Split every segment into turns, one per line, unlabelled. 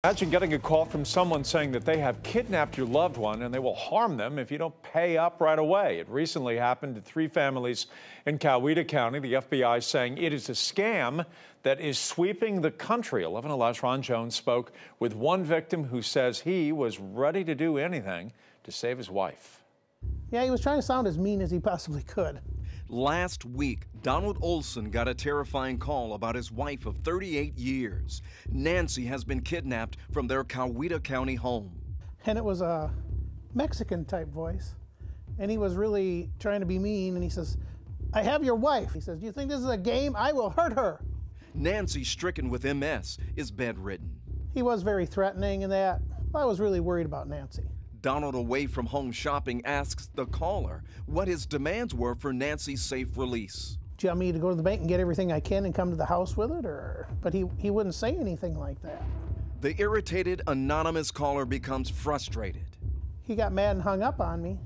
Imagine getting a call from someone saying that they have kidnapped your loved one and they will harm them if you don't pay up right away. It recently happened to 3 families in Coweta County. The FBI saying it is a scam that is sweeping the country. 11 Alive's Ron Jones spoke with one victim who says he was ready to do anything to save his wife.
Yeah, he was trying to sound as mean as he possibly could.
Last week, Donald Olson got a terrifying call about his wife of 38 years. Nancy has been kidnapped from their Coweta County home.
And it was a Mexican type voice. And he was really trying to be mean. And he says, "I have your wife." He says, "Do you think this is a game? I will hurt her."
Nancy, stricken with MS, is bedridden.
He was very threatening and that. I was really worried about Nancy.
Donald, away from home shopping, asks the caller what his demands were for Nancy's safe release.
Do you want me to go to the bank and get everything I can and come to the house with it? But he wouldn't say anything like that.
The irritated anonymous caller becomes frustrated.
He got mad and hung up on me.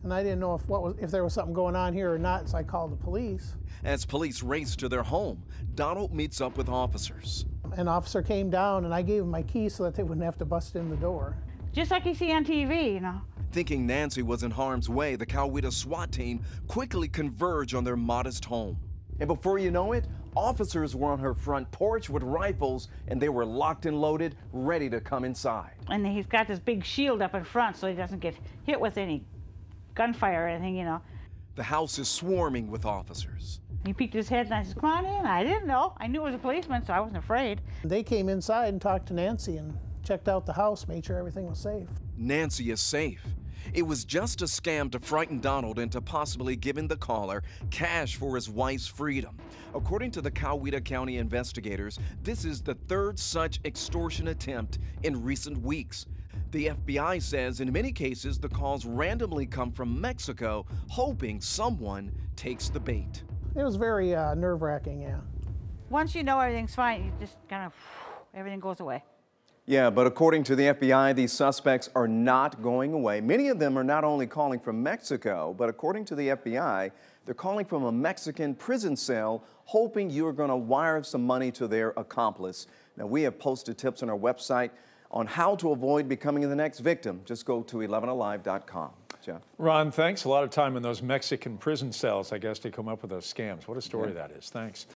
And I didn't know if there was something going on here or not, so I called the police.
As police race to their home, Donald meets up with officers.
An officer came down and I gave him my keys so that they wouldn't have to bust in the door.
Just like you see on TV, you know.
Thinking Nancy was in harm's way, the Coweta SWAT team quickly converge on their modest home.
And before you know it, officers were on her front porch with rifles, and they were locked and loaded, ready to come inside.
And he's got this big shield up in front so he doesn't get hit with any gunfire or anything, you know.
The house is swarming with officers.
He peeked his head and I said, "Come on in." I didn't know. I knew it was a policeman, so I wasn't afraid.
They came inside and talked to Nancy and checked out the house, made sure everything was safe.
Nancy is safe. It was just a scam to frighten Donald into possibly giving the caller cash for his wife's freedom. According to the Coweta County investigators, this is the 3rd such extortion attempt in recent weeks. The FBI says in many cases the calls randomly come from Mexico, hoping someone takes the bait.
It was very nerve-wracking, yeah.
Once you know everything's fine, you just kind of, everything goes away.
Yeah, but according to the FBI, these suspects are not going away. Many of them are not only calling from Mexico, but according to the FBI, they're calling from a Mexican prison cell, hoping you are going to wire some money to their accomplice. Now, we have posted tips on our website on how to avoid becoming the next victim. Just go to 11alive.com. Jeff.
Ron, thanks. A lot of time in those Mexican prison cells, I guess, to come up with those scams. What a story that is. Thanks.